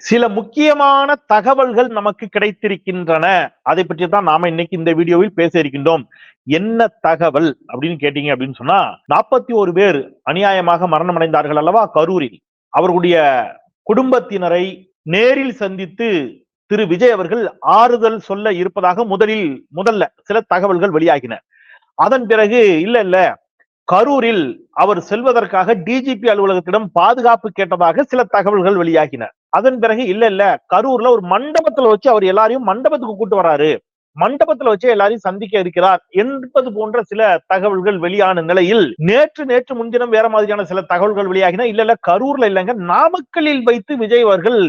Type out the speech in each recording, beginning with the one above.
சில முக்கியமான தகவல்கள் நமக்கு கிடைத்திருக்கின்றன. அதை பற்றி தான் நாம இன்னைக்கு இந்த வீடியோவில் பேச இருக்கின்றோம். என்ன தகவல் அப்படின்னு கேட்டீங்க அப்படின்னு சொன்னா, 41 பேர் அநியாயமாக மரணம் அடைந்தார்கள் அல்லவா கரூரில். அவர்களுடைய குடும்பத்தினரை நேரில் சந்தித்து திரு விஜய் அவர்கள் ஆறுதல் சொல்ல இருப்பதாக முதல்ல சில தகவல்கள் வெளியாகின. அதன் பிறகு இல்ல கரூரில் அவர் செல்வதற்காக டிஜிபி அலுவலகத்திடம் பாதுகாப்பு கேட்டதாக சில தகவல்கள் வெளியாகின. அதன் பிறகு இல்ல கரூர்ல ஒரு மண்டபத்துல வச்சு அவர் எல்லாரையும் மண்டபத்துக்கு கூட்டு வராரு, மண்டபத்துல வச்சு எல்லாரையும் சந்திக்க இருக்கிறார் என்பது போன்ற சில தகவல்கள் வெளியான நிலையில் நேற்று முன்தினம் வேற மாதிரியான சில தகவல்கள் வெளியாகின. இல்ல கரூர்ல இல்லைங்க, நாமக்கல்லில் வைத்து விஜய் அவர்கள்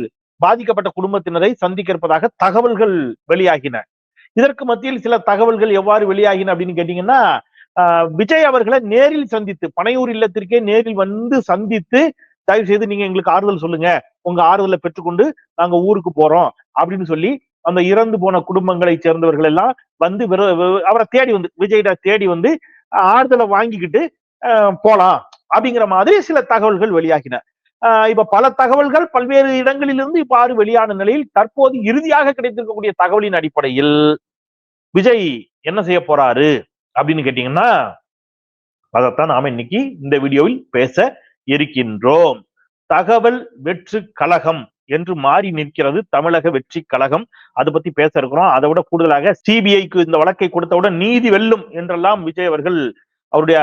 பாதிக்கப்பட்ட குடும்பத்தினரை சந்திக்க இருப்பதாக தகவல்கள் வெளியாகின. இதற்கு மத்தியில் சில தகவல்கள் எவ்வாறு வெளியாகின அப்படின்னு கேட்டீங்கன்னா, விஜய் அவர்களை நேரில் சந்தித்து பனையூர் இல்லத்திற்கே நேரில் வந்து சந்தித்து தயவு செய்து நீங்க எங்களுக்கு ஆறுதல் சொல்லுங்க, உங்க ஆறுதலை பெற்றுக்கொண்டு நாங்க ஊருக்கு போறோம் அப்படின்னு சொல்லி அந்த இறந்து போன குடும்பங்களை சேர்ந்தவர்கள் எல்லாம் வந்து அவரை தேடி வந்து விஜயிட தேடி வந்து ஆறுதலை வாங்கிக்கிட்டு போலாம் அப்படிங்கிற மாதிரி சில தகவல்கள் வெளியாகின. இப்ப பல தகவல்கள் பல்வேறு இடங்களிலிருந்து இவ்வாறு வெளியான நிலையில் தற்போது இறுதியாக கிடைத்திருக்கக்கூடிய தகவலின் அடிப்படையில் விஜய் என்ன செய்ய போறாரு அப்படின்னு கேட்டீங்கன்னா, அதைத்தான் நாம இன்னைக்கு இந்த வீடியோவில் பேச இருக்கின்றோம். தகவல் வெற்றி கழகம் என்று மாறி நிற்கிறது தமிழக வெற்றி கழகம். அதை பத்தி பேச இருக்கிறோம். அதை விட கூடுதலாக சிபிஐக்கு இந்த வழக்கை கொடுத்தவுடன் நீதி வெல்லும் என்றெல்லாம் விஜய் அவர்கள் அவருடைய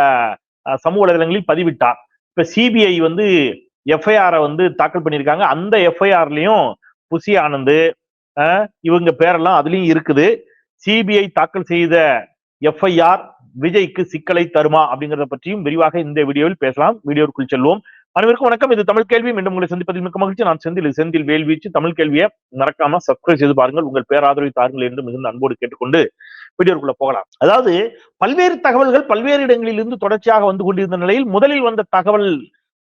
சமூக வலைதளங்களில் பதிவிட்டார். இப்ப சிபிஐ வந்து எஃப்ஐஆரை வந்து தாக்கல் பண்ணியிருக்காங்க. அந்த எஃப்ஐஆர்லயும் புசி ஆனந்த் இவங்க பேரெல்லாம் அதுலயும் இருக்குது. சிபிஐ தாக்கல் செய்த எஃப்ஐஆர் விஜய்க்கு சிக்கலை தருமா அப்படிங்கறத பற்றியும் விரிவாக இந்த வீடியோவில் பேசலாம். வீடியோக்குள் செல்வோம். அனைவருக்கும் வணக்கம். இது தமிழ் கேள்வி. மீண்டும் உங்களை சந்திப்பதில் மிக்க மகிழ்ச்சி. நான் செந்தில் வேல்வீச்சு. தமிழ் கேள்வியை மறக்காம சப்ஸ்கிரைப் செய்து பாருங்கள். உங்கள் பேராதரவை தாருங்கள் என்று மிகுந்த அன்போடு கேட்டுக்கொண்டு வீடியோக்குள்ள போகலாம். அதாவது பல்வேறு தகவல்கள் பல்வேறு இடங்களில் இருந்து தொடர்ச்சியாக வந்து கொண்டிருந்த நிலையில் முதலில் வந்த தகவல்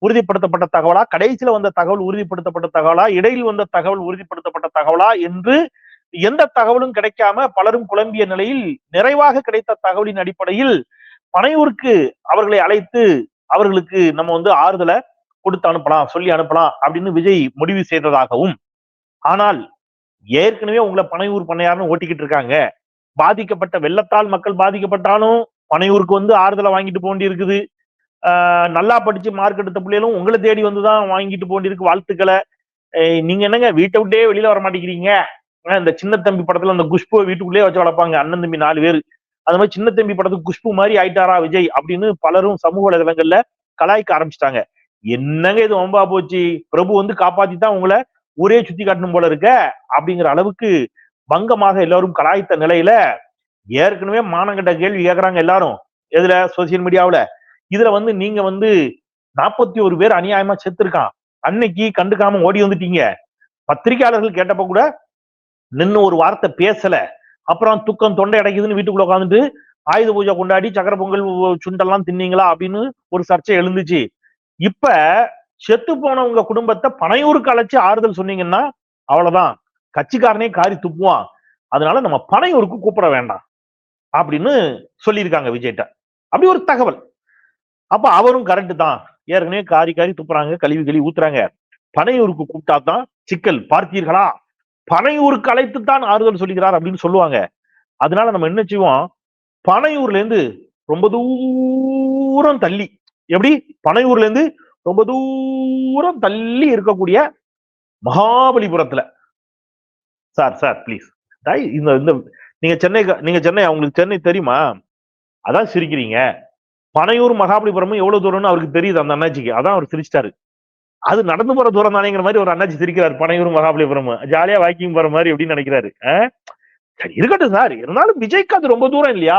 உறுதிப்படுத்தப்பட்ட தகவலா, கடைசியில வந்த தகவல் உறுதிப்படுத்தப்பட்ட தகவலா, இடையில் வந்த தகவல் உறுதிப்படுத்தப்பட்ட தகவலா என்று எந்த தகவலும் கிடைக்காம பலரும் குழம்பிய நிலையில் நிறைவாக கிடைத்த தகவலின் அடிப்படையில் பனையூருக்கு அவர்களை அழைத்து அவர்களுக்கு நம்ம வந்து ஆறுதலை கொடுத்து அனுப்பலாம், சொல்லி அனுப்பலாம் அப்படின்னு விஜய் முடிவு செய்ததாகவும், ஆனால் ஏற்கனவே உங்களை பனையூர் பண்ணையாருன்னு ஓட்டிக்கிட்டு இருக்காங்க, பாதிக்கப்பட்ட வெள்ளத்தால் மக்கள் பாதிக்கப்பட்டாலும் பனையூருக்கு வந்து ஆறுதலை வாங்கிட்டு போண்டி இருக்குது, நல்லா படிச்சு மார்க் எடுத்த பிள்ளைகளும் உங்களை தேடி வந்துதான் வாங்கிட்டு போண்டிருக்கு வாழ்த்துக்களை, நீங்க என்னங்க வீட்டை விட்டே வெளியில வர மாட்டேங்கிறீங்க, இந்த சின்ன தம்பி படத்துல அந்த குஷ்புவை வீட்டுக்குள்ளேயே வச்சு வளர்ப்பாங்க அண்ணன் தம்பி 4 பேர், அது மாதிரி சின்ன தம்பி படத்துக்கு குஷ்பு மாதிரி ஆயிட்டாரா விஜய் அப்படின்னு பலரும் சமூக வலைதளங்கள்ல கலாய்க்க ஆரம்பிச்சிட்டாங்க. என்னங்க இது வம்பா போச்சு, பிரபு வந்து காப்பாத்தி தான் உங்களை ஊரே சுத்தி காட்டணும் போல இருக்க அப்படிங்கிற அளவுக்கு பங்கமாக எல்லாரும் கலாய்த்த நிலையில ஏற்கனவே மானங்கட்ட கேள்வி கேட்கறாங்க எல்லாரும். எதுல? சோசியல் மீடியாவுல. இதுல வந்து நீங்க வந்து 41 பேர் அநியாயமா செத்துருக்கான், அன்னைக்கு கண்டுக்காம ஓடி வந்துட்டீங்க, பத்திரிகையாளர்கள் கேட்டப்ப கூட நின்னு ஒரு வார்த்தை பேசல, அப்புறம் துக்கம் தொண்டை அடைக்குதுன்னு வீட்டுக்குள்ள உட்காந்துட்டு ஆயுத பூஜை கொண்டாடி சக்கர பொங்கல் சுண்டெல்லாம் தின்னீங்களா அப்படின்னு ஒரு சர்ச்சை எழுந்துச்சு. இப்ப செத்து போனவங்க குடும்பத்தை பனையூருக்கு அழைச்சு ஆறுதல் சொன்னீங்கன்னா அவ்வளவுதான், கட்சிக்காரனே காரி துப்புவான், அதனால நம்ம பனையூருக்கு கூப்பிட வேண்டாம் அப்படின்னு சொல்லியிருக்காங்க விஜய்ட்ட. அப்படி ஒரு தகவல். அப்ப அவரும் கரெக்ட் தான், ஏற்கனவே காரி துப்புறாங்க, கழுவி ஊத்துறாங்க, பனையூருக்கு கூப்பிட்டா தான் சிக்கல், பார்த்தீர்களா பனையூருக்கு அழைத்துத்தான் ஆறுதல் சொல்லுகிறார் அப்படின்னு சொல்லுவாங்க. அதனால நம்ம என்ன செய்வோம், பனையூர்ல இருந்து ரொம்ப தூரம் தள்ளி, எப்படி பனையூர்ல இருந்து ரொம்ப தூரம் தள்ளி இருக்கக்கூடிய மகாபலிபுரத்துல, சார் பிளீஸ், இந்த நீங்க சென்னை அவங்களுக்கு சென்னை தெரியுமா, அதான் சிரிக்கிறீங்க, பனையூர் மகாபலிபுரமும் எவ்வளவு தூரம்னு அவருக்கு தெரியுது அந்த அண்ணாச்சிக்கு, அதான் அவர் சிரிச்சிட்டாரு. அது நடந்து போற தூரம் தானேங்கிற மாதிரி ஒரு அண்ணாச்சி சிரிக்கிறார். பனையூர் மகாபலிபுரம் ஜாலியா வாக்கிங் போற மாதிரி அப்படின்னு நினைக்கிறாரு. சரி இருக்கட்டும் சார், இருந்தாலும் விஜய்க்கு அது ரொம்ப தூரம் இல்லையா?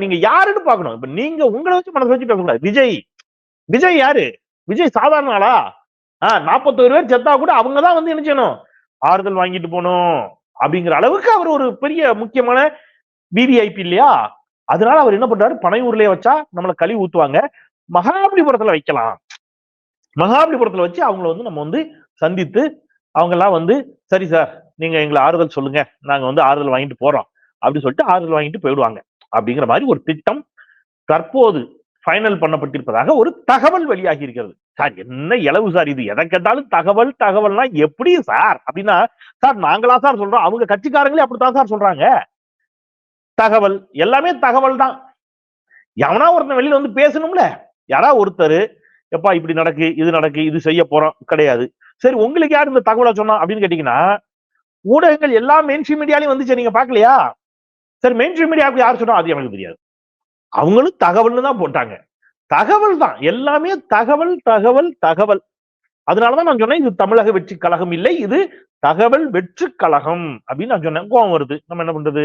நீங்க யாருன்னு பாக்கணும். இப்ப நீங்க உங்களை வச்சு மனசு வச்சு பேசக்கூடாது. விஜய் யாரு? விஜய் சாதாரண ஆளா? 41 பேர் செத்தா கூட அவங்கதான் வந்து என்ன செய்யணும், ஆறுதல் வாங்கிட்டு போகணும் அப்படிங்கிற அளவுக்கு அவர் ஒரு பெரிய முக்கியமான விவிஐபி இல்லையா? அதனால அவர் என்ன பண்றாரு, பனையூர்லயே வச்சா நம்மளை கழுவி ஊத்துவாங்க, மகாபலிபுரத்துல வைக்கலாம், மகாபலிபுரத்துல வச்சு அவங்களை வந்து நம்ம வந்து சந்தித்து அவங்க எல்லாம் வந்து சரி சார் நீங்க எங்களை ஆறுதல் சொல்லுங்க, நாங்க வந்து ஆறுதல் வாங்கிட்டு போறோம் அப்படின்னு சொல்லிட்டு ஆறுதல் வாங்கிட்டு போயிடுவாங்க அப்படிங்கிற மாதிரி ஒரு திட்டம் தற்போது ஃபைனல் பண்ணப்பட்டிருப்பதாக ஒரு தகவல் வெளியாகி இருக்கிறது. சார் என்ன இளவு சார் இது, எதை கேட்டாலும் தகவல் தகவல்னா எப்படி சார் அப்படின்னா, சார் நாங்களா சார் சொல்றோம், அவங்க கட்சிக்காரங்களே அப்படித்தான் சார் சொல்றாங்க. தகவல் எல்லாமே தகவல் தான். எவனா ஒருத்தன் வெளியில வந்து பேசணும்ல. யாரா ஒருத்தர் எப்பா இப்படி நடக்கு இது நடக்கு இது செய்ய போறோம் கிடையாது. சரி உங்களுக்கு யார் இந்த தகவலை சொன்னா அப்படின்னு கேட்டீங்கன்னா, ஊடகங்கள் எல்லா மெயின்ஸ்ட்ரீம் மீடியாலையும் வந்துச்சு, நீங்க பாக்கலையா? சரி மெயின்ஸ்ட்ரீம் மீடியாவுக்கு யார் சொன்னா அது எனக்கு தெரியாது. அவங்களும் தகவல்னு தான் போட்டாங்க. தகவல் தான், எல்லாமே தகவல் தகவல் தகவல். அதனாலதான் நான் சொன்னேன் இது தமிழக வெற்றி கழகம் இல்லை, இது தகவல் வெற்றி கழகம் அப்படின்னு நான் சொன்னேன். கோவம் வருது, நம்ம என்ன பண்றது?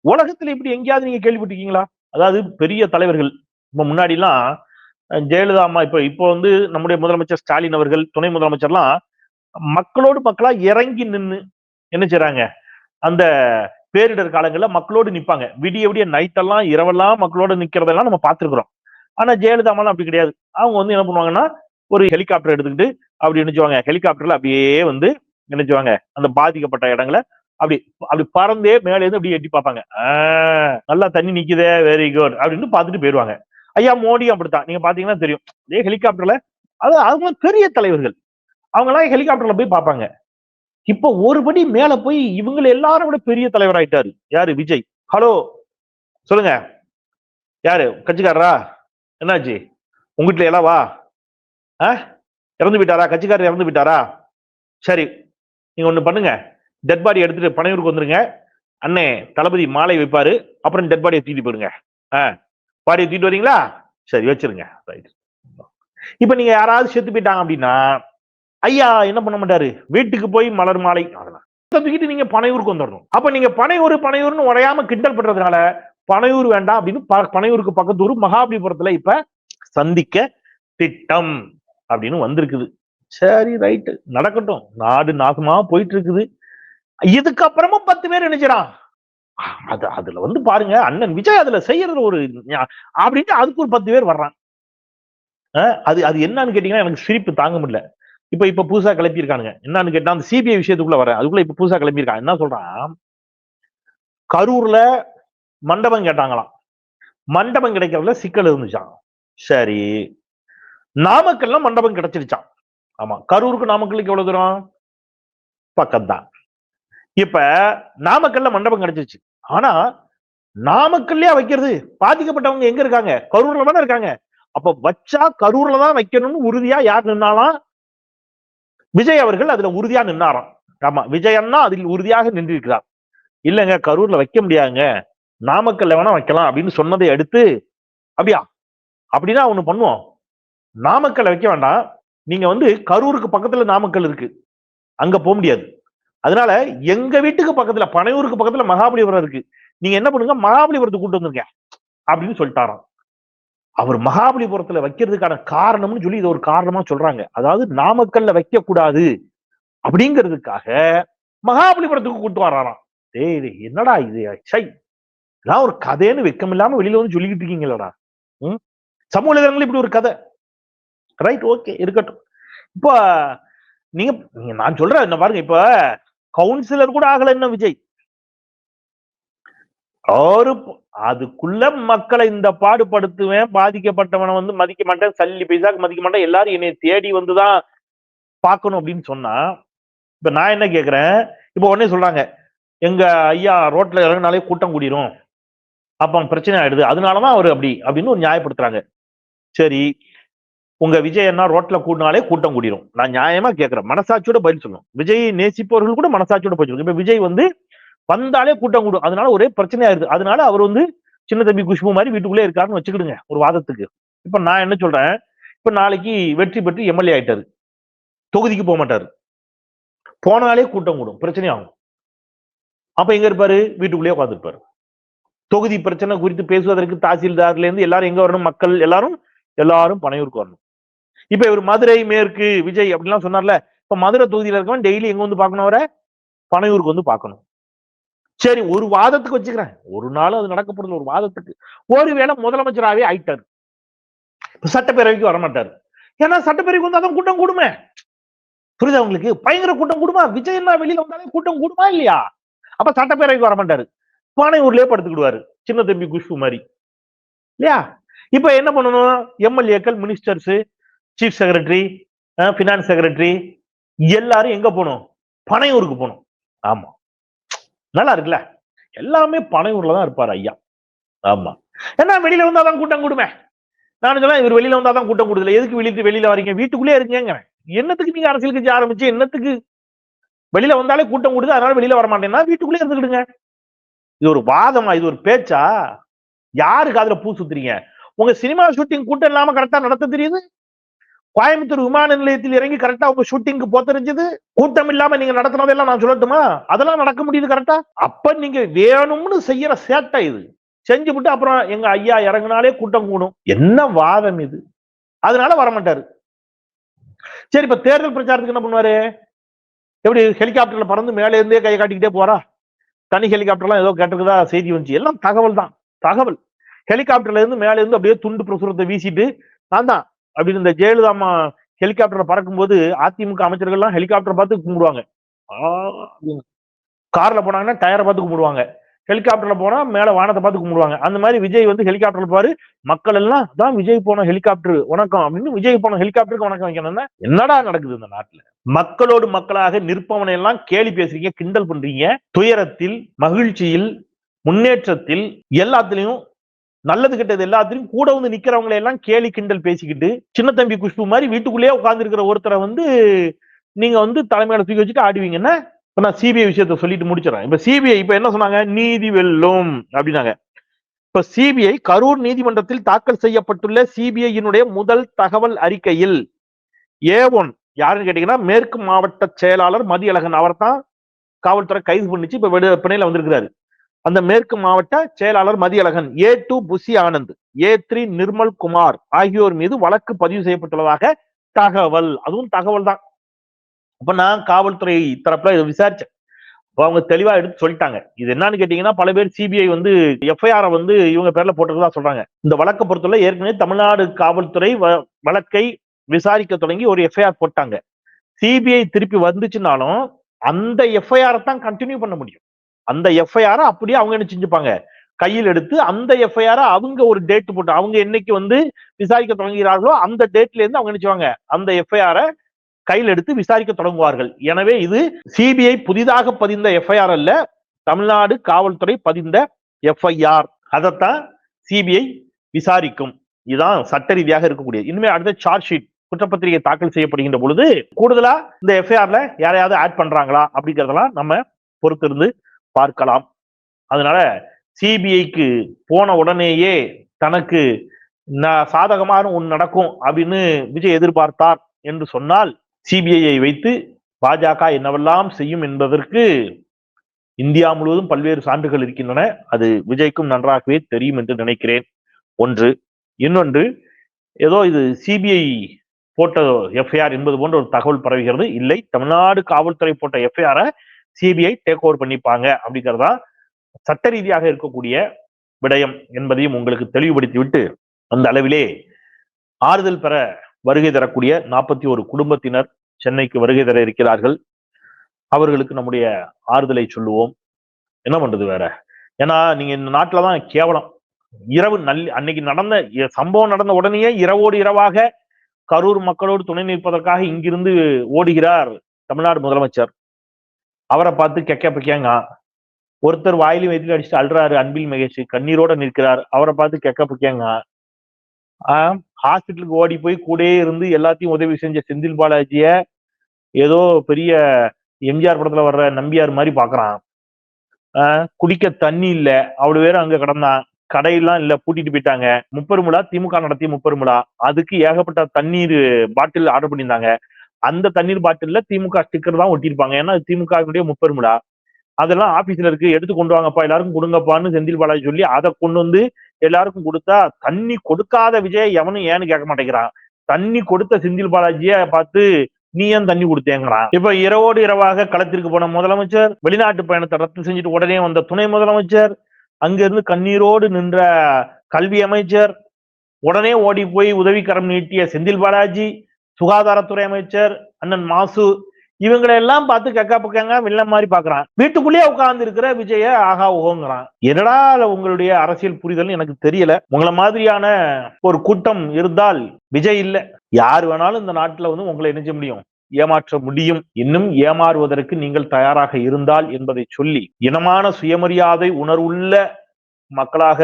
உலகத்துல இப்படி எங்கேயாவது நீங்க கேள்விப்பட்டிருக்கீங்களா? அதாவது பெரிய தலைவர்கள் இப்ப முன்னாடி எல்லாம் ஜெயலலிதா அம்மா, இப்ப வந்து நம்முடைய முதலமைச்சர் ஸ்டாலின் அவர்கள், துணை முதலமைச்சர்லாம் மக்களோடு மக்களா இறங்கி நின்னு என்ன செய்றாங்க, அந்த பேரிடர் காலங்கள்ல மக்களோடு நிப்பாங்க. விடிய விடிய நைட் எல்லாம் இரவெல்லாம் மக்களோட நிக்கிறதெல்லாம் நம்ம பார்த்திருக்கிறோம். ஆனா ஜெயலலிதா அம்மாலாம் அப்படி கிடையாது. அவங்க வந்து என்ன பண்ணுவாங்கன்னா, ஒரு ஹெலிகாப்டர் எடுத்துக்கிட்டு அப்படி நினைச்சுவாங்க, ஹெலிகாப்டர்ல அப்படியே வந்து நினைச்சுவாங்க அந்த பாதிக்கப்பட்ட இடங்களை அப்படி அப்படி பறந்தே மேலே இருந்து அப்படி எட்டி பார்ப்பாங்க. நல்லா தண்ணி நிக்குதே, வெரி குட் அப்படின்னு பார்த்துட்டு போயிடுவாங்க. ஐயா மோடி அப்படித்தான், நீங்க பாத்தீங்கன்னா தெரியும், அதே ஹெலிகாப்டர்ல. அது அவங்க பெரிய தலைவர்கள், அவங்க எல்லாம் ஹெலிகாப்டர்ல போய் பார்ப்பாங்க. இப்ப ஒருபடி மேல போய் இவங்க எல்லாரும் விட பெரிய தலைவர் ஆயிட்டாரு. யாரு? விஜய். ஹலோ சொல்லுங்க, யாரு கட்சிக்காரரா? என்னாச்சு உங்க வீட்டுல எல்லாம் வா? இறந்து விட்டாரா? கட்சிக்காரர் இறந்து விட்டாரா? சரி நீங்க ஒண்ணு பண்ணுங்க, டெட் பாடி எடுத்துட்டு பனையூருக்கு வந்துருங்க. அண்ணே தளபதி மாலை வைப்பாரு, அப்புறம் டெட் பாடியை தூக்கிட்டு போயிடுங்க. பாடியை தூக்கிட்டு வரீங்களா? சரி வச்சிருங்க. ரைட். இப்ப நீங்க யாராவது செத்து போயிட்டாங்க அப்படின்னா ஐயா என்ன பண்ண மாட்டாரு, வீட்டுக்கு போய் மலர் மாலை அதெல்லாம் தூக்கிட்டு நீங்க பனையூருக்கு வந்துடணும். அப்ப நீங்க பனையூர்னு உடையாம கிண்டல் பண்றதுனால பனையூர் வேண்டாம் அப்படின்னு பனையூருக்கு பக்கத்து ஊர் மகாபலிபுரத்துல இப்ப சந்திக்க திட்டம் அப்படின்னு வந்திருக்குது. சரி ரைட், நடக்கட்டும். நாடு நாசமா போயிட்டு இருக்குது. இதுக்கப்புறமும் 10 பேர் நினைச்சான். அதுல வந்து பாருங்க, அண்ணன் விஜய் அதுல செய்யறது ஒரு அப்படின்ட்டு அதுக்கு ஒரு 10 பேர் வர்றான். அது அது என்னன்னு கேட்டீங்கன்னா எனக்கு சிரிப்பு தாங்க முடியல. இப்ப புதுசா கிளப்பியிருக்கானுங்க. என்னன்னு கேட்டா அந்த சிபிஐ விஷயத்துக்குள்ள வரேன், அதுக்குள்ள இப்ப புதுசா கிளப்பியிருக்கான். என்ன சொல்றான், கரூர்ல மண்டபம் கேட்டாங்களாம். மண்டபம் கிடைக்கிறதுல சிக்கல் இருந்துச்சான். சரி, நாமக்கல்ல மண்டபம் கிடைச்சிருச்சான். ஆமா, கரூருக்கு நாமக்கலுக்கு எவ்வளவு தூரம்? பக்கம் தான். இப்ப நாமக்கல்ல மண்டபம் கிடைச்சிருச்சு. ஆனா நாமக்கல்லையா வைக்கிறது? பாதிக்கப்பட்டவங்க எங்க இருக்காங்க? கரூர்ல தானே இருக்காங்க. அப்ப வச்சா கரூர்ல தான் வைக்கணும்னு உறுதியா யார் நின்னாலாம்? விஜய் அவர்கள் அதுல உறுதியா நின்னாராம். ஆமா, விஜய் அண்ணா அதில் உறுதியாக நின்றிருக்கிறார். இல்லங்க கரூர்ல வைக்க முடியாதுங்க, நாமக்கல்ல வேணா வைக்கலாம் அப்படின்னு சொன்னதை அடுத்து, அப்படியா அப்படின்னா ஒண்ணு பண்ணுவோம், நாமக்கல்ல வைக்க வேண்டாம், நீங்க வந்து கரூருக்கு பக்கத்துல நாமக்கல் இருக்கு, அங்க போக முடியாது. அதனால எங்க வீட்டுக்கு பக்கத்துல பனையூருக்கு பக்கத்துல மகாபலிபுரம் இருக்கு, நீங்க என்ன பண்ணுங்க மகாபலிபுரத்துக்கு கூட்டு வந்துருங்க அப்படின்னு சொல்லிட்டாராம். அவர் மகாபலிபுரத்துல வைக்கிறதுக்கான காரணம்னு சொல்லி இது ஒரு காரணமா சொல்றாங்க. அதாவது நாமக்கல்ல வைக்க கூடாது அப்படிங்கிறதுக்காக மகாபலிபுரத்துக்கு கூட்டு வராராம். டேய் என்னடா இது, சை இதெல்லாம் ஒரு கதைன்னு வெக்கம் இல்லாம வெளியில வந்து சொல்லிக்கிட்டு இருக்கீங்களடா. சமூக வலைதளங்கள் இப்படி ஒரு கதை. ரைட், ஓகே இருக்கட்டும். இப்ப நீங்க நான் சொல்றேன் என்ன பாருங்க, இப்ப கவுன்சிலர் கூட ஆகல என்ன விஜய். அதுக்குள்ள மக்களை இந்த பாடுபடுத்துவேன், பாதிக்கப்பட்டவனை வந்து மதிக்க மாட்டேன், சல்லி பைசாக்கு மதிக்க மாட்டேன், எல்லாரும் என்னை தேடி வந்துதான் பார்க்கணும் அப்படின்னு சொன்னா, இப்ப நான் என்ன கேக்குறேன், இப்ப உடனே சொல்றாங்க எங்க ஐயா ரோட்ல இறங்கினாலே கூட்டம் கூடிரும், அப்ப பிரச்சனை ஆயிடுது, அதனாலதான் அவரு அப்படி அப்படின்னு ஒரு நியாயப்படுத்துறாங்க. சரி, உங்க விஜய் என்ன ரோட்ல கூட்டினாலே கூட்டம் கூடிரும், நான் நியாயமா கேட்கிறேன், மனசாட்சியோட பதில் சொல்லணும். விஜய் நேசிப்பவர்கள் கூட மனசாட்சியோட பதில் சொல்லணும். இப்ப விஜய் வந்து வந்தாலே கூட்டம் கூடும், அதனால ஒரே பிரச்சனை ஆயிருது, அதனால அவர் வந்து சின்ன தம்பி குஷ்பு மாதிரி வீட்டுக்குள்ளே இருக்காருன்னு வச்சுக்கிடுங்க ஒரு வாதத்துக்கு. இப்ப நான் என்ன சொல்றேன், இப்ப நாளைக்கு வெற்றி பெற்று எம்எல்ஏ ஆயிட்டாரு, தொகுதிக்கு போக மாட்டாரு, போனாலே கூட்டம் கூடும், பிரச்சனை ஆகும். அப்ப எங்க இருப்பாரு? வீட்டுக்குள்ளேயே உட்காந்துருப்பாரு. தொகுதி பிரச்சனை குறித்து பேசுவதற்கு தாசில்தார்ல இருந்து எல்லாரும் எங்க வரணும்? மக்கள் எல்லாரும் பனையூருக்கு வரணும். இப்ப இவர் மதுரை மேற்கு விஜய் அப்படின்லாம் சொன்னார்ல, இப்ப மதுரை தொகுதியில இருக்கவன் டெய்லி எங்க வந்து பார்க்கணும்? அவரை பனையூருக்கு வந்து பார்க்கணும். சரி, ஒரு வாதத்துக்கு வச்சுக்கிறேன், ஒரு நாள் அது நடக்க போறது, ஒரு வாதத்துக்கு ஒருவேளை முதலமைச்சராகவே ஆயிட்டாரு, சட்டப்பேரவைக்கு வரமாட்டாரு, ஏன்னா சட்டப்பேரவைக்கு வந்து அதான் கூட்டம் கூடுமே. புரியுதா உங்களுக்கு? பயங்கர கூட்டம் கூடுமா? விஜய் என்ன வெளியில வந்தாலே கூட்டம் கூடுமா இல்லையா? அப்ப சட்டப்பேரவைக்கு வரமாட்டாரு, பனையூர்லயே படுத்துக்கிடுவாரு, சின்ன தம்பி குஷ்பு மாதிரி இல்லையா? இப்ப என்ன பண்ணணும்? எம்எல்ஏக்கள், ministers, chief secretary, finance secretary எல்லாரும் எங்க போகணும்? பனையூருக்கு போகணும். ஆமா, நல்லா இருக்குல்ல? எல்லாமே பனையூர்ல தான் இருப்பாரு ஐயா. ஆமா, ஏன்னா வெளியில வந்தாதான் கூட்டம் கூடுமே. நான் சொல்ல இவர் வெளியில வந்தாதான் கூட்டம் கூடுதல. எதுக்கு வெளியில வரீங்க? வீட்டுக்குள்ளே இருக்கீங்க. என்னத்துக்கு நீங்க அரசியல் கட்சி ஆரம்பிச்சு என்னத்துக்கு வெளியில வந்தாலே கூட்டம் கூடுது, அதனால வெளியில வர மாட்டேன்னா வீட்டுக்குள்ளே இருந்துக்கிடுங்க. இது ஒரு வாதமா? இது ஒரு பேச்சா? யாருக்கு அதுல பூ சுத்துறீங்க? உங்க சினிமா ஷூட்டிங் கூட்டம் இல்லாம கரெக்டா நடத்த தெரியுது. கோயம்புத்தூர் விமான நிலையத்தில் இறங்கி கரெக்டா உங்க ஷூட்டிங்க்கு போ தெரிஞ்சது. கூட்டம் இல்லாம நீங்க நடத்தினதெல்லாம் நான் சொல்லட்டுமா? அதெல்லாம் நடக்க முடியுது கரெக்டா. அப்ப நீங்க வேணும்னு செய்யற சேட்டை இது. செஞ்சு விட்டு அப்புறம் எங்க ஐயா இறங்கினாலே கூட்டம் கூடும். என்ன வாதம் இது? அதனால வரமாட்டாரு. சரி, இப்ப தேர்தல் பிரச்சாரத்துக்கு என்ன பண்ணுவாரு? எப்படி ஹெலிகாப்டர்ல பறந்து மேலே இருந்தே கையை காட்டிக்கிட்டே போறா? தனி ஹெலிகாப்டர்லாம் ஏதோ கேட்டிருக்குதா செய்தி வந்துச்சு. எல்லாம் தகவல் தான், தகவல். ஹெலிகாப்டர்ல இருந்து மேல இருந்து அப்படியே துண்டு பிரசுரத்தை வீசிட்டு நான் தான் அப்படின்னு இந்த ஜெயலலிதாமா ஹெலிகாப்டர் பறக்கும் போது அதிமுக அமைச்சர்கள்லாம் ஹெலிகாப்டர் பார்த்து கும்பிடுவாங்க. கார்ல போனாங்கன்னா டயரை பார்த்து கும்பிடுவாங்க. ஹெலிகாப்டர்ல போனா மேல வானத்தை பார்த்து கும்பிடுவாங்க. அந்த மாதிரி விஜய் வந்து ஹெலிகாப்டர்ல பாரு, மக்கள் எல்லாம் தான் விஜய் போன ஹெலிகாப்டர் வணக்கம் அப்படின்னு விஜய் போன ஹெலிகாப்டருக்கு வணக்கம் வைக்கணும்னா என்னடா நடக்குது இந்த நாட்டுல? மக்களோடு மக்களாக நிற்பவனை எல்லாம் கேலி பேசுறீங்க, கிண்டல் பண்றீங்க. துயரத்தில், மகிழ்ச்சியில், முன்னேற்றத்தில் எல்லாத்திலையும் நல்லது கெட்டது எல்லாத்திலையும் கூட வந்து நிக்கிறவங்களை எல்லாம் கேலி கிண்டல் பேசிக்கிட்டு சின்ன தம்பி குஷ்பு மாதிரி வீட்டுக்குள்ளேயே உட்கார்ந்து இருக்கிற ஒருத்தரை வந்து நீங்க வந்து தலைமையில தூக்கி வச்சுட்டு ஆடுவீங்கன்னா, நான் சிபிஐ விஷயத்தை சொல்லிட்டு முடிச்சிடறேன். இப்ப சிபிஐ இப்ப என்ன சொன்னாங்க? நீதி வெல்லும் அப்படின்னாங்க. இப்ப சிபிஐ கரூர் நீதிமன்றத்தில் தாக்கல் செய்யப்பட்டுள்ள சிபிஐயினுடைய முதல் தகவல் அறிக்கையில் A1 யாருன்னு கேட்டீங்கன்னா மேற்கு மாவட்ட செயலாளர் மதியழகன். அவர் தான் காவல்துறை கைது பண்ணிச்சு, இப்ப பிணையில வந்திருக்கிறாரு. அந்த மேற்கு மாவட்ட செயலாளர் மதியழகன், A2 புசி ஆனந்த், A3 நிர்மல் குமார் ஆகியோர் மீது வழக்கு பதிவு செய்யப்பட்டுள்ளதாக தகவல். அதுவும் தகவல் தான். அப்ப நான் காவல்துறை தரப்புல இதை விசாரிச்சேன். அவங்க தெளிவா எடுத்து சொல்லிட்டாங்க. இது என்னன்னு கேட்டீங்கன்னா, பல பேர் சிபிஐ வந்து எஃப்ஐஆர் வந்து இவங்க பேர்ல போட்டதா சொல்றாங்க. இந்த வழக்கை பொறுத்தவரை ஏற்கனவே தமிழ்நாடு காவல்துறை வழக்கை விசாரிக்க தொடங்கி ஒரு எஃப்ஐஆர் போட்டாங்க. சிபிஐ திருப்பி வந்துச்சுனாலும் அந்த எஃப்ஐஆர் தான் கண்டினியூ பண்ண முடியும். அந்த எஃப்ஐஆர் அப்படியே அவங்க என்ன செஞ்சுப்பாங்க? கையில் எடுத்து அந்த எஃப்ஐஆர் அவங்க ஒரு டேட் போட்டு அவங்க என்னைக்கு வந்து விசாரிக்க தொடங்குகிறார்களோ அந்த டேட்ல இருந்து அவங்க நினைச்சுவாங்க அந்த எஃப்ஐஆர் கையில் எடுத்து விசாரிக்க தொடங்குவார்கள். எனவே இது சிபிஐ புதிதாக பதிந்த எஃப்ஐஆர் அல்ல, தமிழ்நாடு காவல்துறை பதிந்த எஃப்ஐஆர். அதைத்தான் சிபிஐ விசாரிக்கும். இதுதான் சட்ட ரீதியாக இருக்கக்கூடியது. இனிமே அடுத்த சார்ஜ் ஷீட் குற்றப்பத்திரிகை தாக்கல் செய்யப்படுகின்ற பொழுது கூடுதலா இந்த எஃப்ஐஆர்ல யாரையாவது ஆட் பண்றாங்களா அப்படிங்கறதெல்லாம் நம்ம பொறுத்திருந்து பார்க்கலாம். அதனால சிபிஐக்கு போன உடனேயே தனக்கு சாதகமான ஒன்று நடக்கும் அப்படின்னு விஜய் எதிர்பார்த்தார் என்று சொன்னால் சிபிஐயை வைத்து பாஜக என்னவெல்லாம் செய்யும் என்பதற்கு இந்தியா முழுவதும் பல்வேறு சான்றுகள் இருக்கின்றன. அது விஜய்க்கும் நன்றாகவே தெரியும் என்று நினைக்கிறேன். ஒன்று. இன்னொன்று, ஏதோ இது சிபிஐ போட்ட எஃப்ஐஆர் என்பது போன்ற ஒரு தகவல் பரவுகிறது. இல்லை, தமிழ்நாடு காவல்துறை போட்ட எஃப்ஐஆரை சிபிஐ டேக் ஓவர் பண்ணிப்பாங்க அப்படிங்கிறதா சட்ட ரீதியாக இருக்கக்கூடிய விடயம் என்பதையும் உங்களுக்கு தெளிவுபடுத்தி விட்டு அந்த அளவிலே ஆறுதல் பெற வருகை தரக்கூடிய 41 குடும்பத்தினர் சென்னைக்கு வருகை தர இருக்கிறார்கள். அவர்களுக்கு நம்முடைய ஆறுதலை சொல்லுவோம். என்ன பண்றது வேற? ஏன்னா நீங்க இந்த நாட்டுலதான் கேவலம். இரவு அன்னைக்கு நடந்த சம்பவம் நடந்த உடனேயே இரவோடு இரவாக கரூர் மக்களோடு துணை நிற்பதற்காக இங்கிருந்து ஓடுகிறார் தமிழ்நாடு முதலமைச்சர். அவரை பார்த்து கெக்க பக்கியாங்க ஒருத்தர் வாயிலும் வைத்து அடிச்சுட்டு அல்றாரு. அன்பில் மகேஷ் கண்ணீரோட நிற்கிறார். அவரை பார்த்து கெக்க பக்கியாங்க. ஹாஸ்பிட்டலுக்கு ஓடி போய் கூட இருந்து எல்லாத்தையும் உதவி செஞ்ச செந்தில் பாலாஜிய ஏதோ பெரிய எம்ஜிஆர் படத்துல வர்ற நம்பியார் மாதிரி பாக்குறான். குடிக்க தண்ணி இல்ல, அவ்வளவு பேரும் அங்க கிடந்தான். கடையெல்லாம் இல்ல, பூட்டிட்டு போயிட்டாங்க. முப்பெருமுழா திமுக நடத்திய முப்பெருமுழா, அதுக்கு ஏகப்பட்ட தண்ணீர் பாட்டில் ஆர்டர் பண்ணியிருந்தாங்க. அந்த தண்ணீர் பாட்டில்ல திமுக ஸ்டிக்கர் தான் ஒட்டியிருப்பாங்க. ஏன்னா திமுக முப்பெருமுழா அதெல்லாம் ஆபீஸ்ல இருக்கு, எடுத்து கொண்டு வாங்கப்பா எல்லாருக்கும் கொடுங்கப்பான்னு செந்தில் பாலாஜி சொல்லி அதை கொண்டு வந்து எல்லாருக்கும் கொடுத்தா தண்ணி கொடுக்காத விஜய் எவனும் ஏன்னு கேட்க மாட்டேங்கிறான். தண்ணி கொடுத்த செந்தில் பாலாஜிய பார்த்து நீ ஏன் தண்ணி கொடுத்தேங்கிறான். இப்ப இரவோடு இரவாக களத்திற்கு போன முதலமைச்சர், வெளிநாட்டு பயணத்தை ரத்து செஞ்சுட்டு உடனே வந்த துணை முதலமைச்சர், அங்கிருந்து கண்ணீரோடு நின்ற கல்வி அமைச்சர், உடனே ஓடி போய் உதவிக்கரம் நீட்டிய செந்தில் பாலாஜி, சுகாதாரத்துறை அமைச்சர் அண்ணன் மாசு, இவங்களை எல்லாம் பார்த்து கக்கா பக்கங்க வில்ல மாதிரி பாக்குறான். வீட்டுக்குள்ளேயே உட்கார்ந்து இருக்கிற விஜய ஆகா ஓங்கிறான். என்னடா உங்களுடைய அரசியல் புரிதல் எனக்கு தெரியல. உங்களை மாதிரியான ஒரு கூட்டம் இருந்தால் விஜய் இல்ல, யார் வேணாலும் இந்த நாட்டுல வந்து உங்களை என்ன செய்ய முடியும், ஏமாற்ற முடியும். இன்னும் ஏமாறுவதற்கு நீங்கள் தயாராக இருந்தால் என்பதை சொல்லி, இனமான சுயமரியாதை உணர்வுள்ள மக்களாக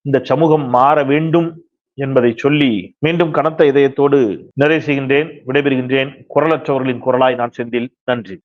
இந்த சமூகம் மாற வேண்டும் என்பதை சொல்லி மீண்டும் கனத்த இதயத்தோடு நிறைவு செய்கின்றேன், விடைபெறுகின்றேன். குரலற்றவர்களின் குரலாய் நான் செந்தில். நன்றி.